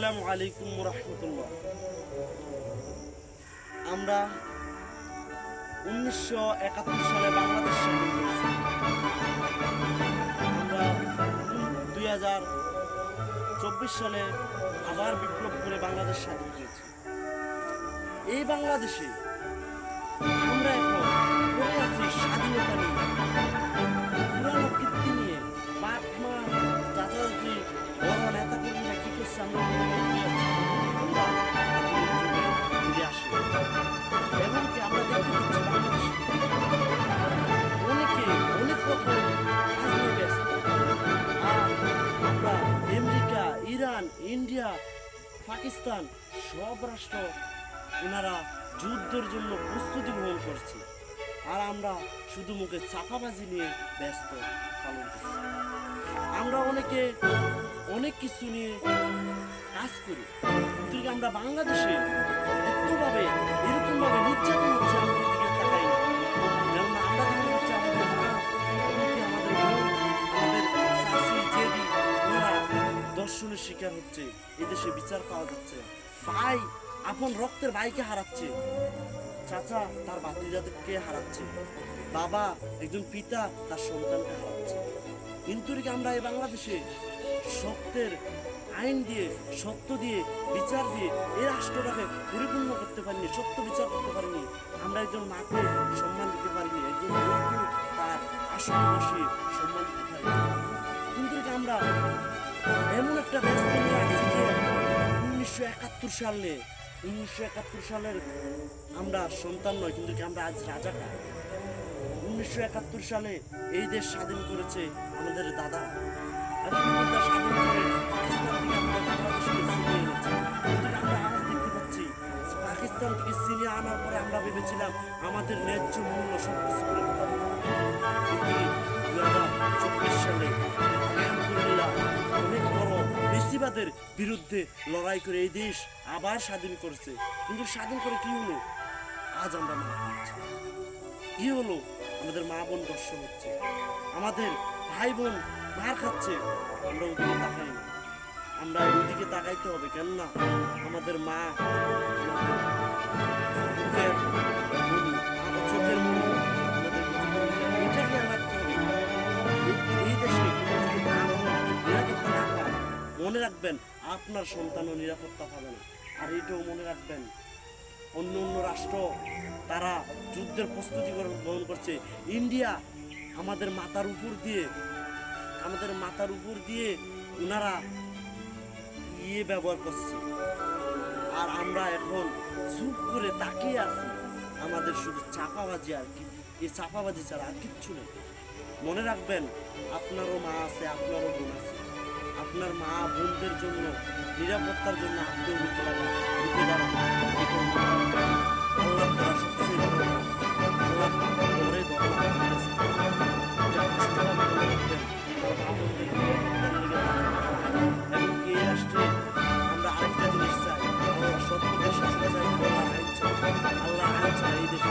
আসসালামু আলাইকুম রাহমাতুল্লাহ। আমরা 1971 সালে বাংলাদেশ স্বাধীন করেছি। আমরা 2024 সালে আবার বিপ্লব করে বাংলাদেশ স্বাধীন করেছি। এই বাংলাদেশে আমরা এখন পড়ে আছি স্বাধীনতা নিয়ে, পুরানো কীর্তি নিয়ে। বাপ মা চাচাজি বড় নেতা কর্মীরা কি করছে আমরা ফিরে আসি। এমনকি আমরা দেখতে পাচ্ছি বাংলাদেশে অনেকে অনেক রকম কাজ নিয়ে ব্যস্ত। আর আমরা আমেরিকা, ইরান, ইন্ডিয়া, পাকিস্তান সব রাষ্ট্র ওনারা যুদ্ধের জন্য প্রস্তুতি গ্রহণ করছে, আর আমরা শুধু মুখে চাপাবাজি নিয়ে ব্যস্ত পালন করছি। আমরা অনেকে অনেক কিছু নিয়ে কাজ করি, কিন্তু আমরা বাংলাদেশে এরকমভাবে নির্যাতন হচ্ছে আমরা ওদিকে তাকাই না। যেমন আমরা দেখতে পাচ্ছি আমাদের মা, এমনকি আমাদের বোন, আমাদের চাচি, জেঠি, ওরা দর্শনের শিকার হচ্ছে। এদেশে বিচার পাওয়া যাচ্ছে না। ভাই আপন রক্তের ভাইকে হারাচ্ছে, চাচা তার ভাতিজাদেরকে হারাচ্ছে, বাবা একজন পিতা তার সন্তানকে হারাচ্ছে। কিন্তু আমরা এই বাংলাদেশে সত্যের আইন দিয়ে, সত্য দিয়ে, বিচার দিয়ে এই রাষ্ট্রটাকে পরিপূর্ণ করতে পারিনি, সত্য বিচার করতে পারিনি। আমরা একজন মাকে সম্মান দিতে পারিনি, একজন বোনকে তার আসনে বসিয়ে সম্মান দিতে পারিনি। কিন্তু আমরা এমন একটা ব্যস্ত নিয়ে আসছি যে 1971 সালের আমরা সন্তান নয়, কিন্তু আমরা আজ রাজাকার। 1971 সালে এই দেশ স্বাধীন করেছে আমাদের দাদা, স্বাধীন করে পাকিস্তান থেকে আমাদের বাংলাদেশকে ছিনিয়ে এনেছে। কিন্তু আমরা আজ দেখতে পাচ্ছি পাকিস্তান থেকে ছিনিয়ে আনার পরে আমরা ভেবেছিলাম আমাদের ন্যায্য মূল্য সব কিছু করে দিতে হবে। 2024 সালে আলহামদুলিল্লাহ অনেক বড় বেশিবাদের বিরুদ্ধে লড়াই করে এই দেশ আবার স্বাধীন করেছে। কিন্তু স্বাধীন করে কি হলো? আজ আমরা মার খাচ্ছি। কি হলো? আমাদের মা বোন দর্শন হচ্ছে, আমাদের ভাই বোন মার খাচ্ছে। আমরা ওদিকে তাকাই না, আমরা ওদিকে তাকাইতে হবে। কেননা আমাদের মা চোখের মনি, আমাদের এটা খেয়াল রাখতে হবে। এই দেশে নিরাপত্তা না পায়, মনে রাখবেন আপনার সন্তানও নিরাপত্তা পাবে না। আর এটাও মনে রাখবেন অন্য রাষ্ট্র তারা যুদ্ধের প্রস্তুতি গ্রহণ করছে। ইন্ডিয়া আমাদের মাথার উপর দিয়ে ওনারা ব্যবহার করছে, আর আমরা এখন চুপ করে তাকিয়ে আছি। আমাদের শুধু চাপাবাজি, আর কি এই চাপাবাজি ছাড়া আর কিচ্ছু নেই। মনে রাখবেন আপনারও মা আছে, আপনারও বোন আছে। আপনার মা বোনদের জন্য, নিরাপত্তার জন্য আপনিও রুখে দাঁড়ান। আল্লাহ তাআলা সবচেয়ে বড়, আল্লাহ পরে এমনকি এই রাষ্ট্রে আমরা আরেকটা জিনিস চাই, আমরা সত্যকে শাসন চাই, আল্লাহ আইন চাই। আল্লাহ আইন চাই এই দেশে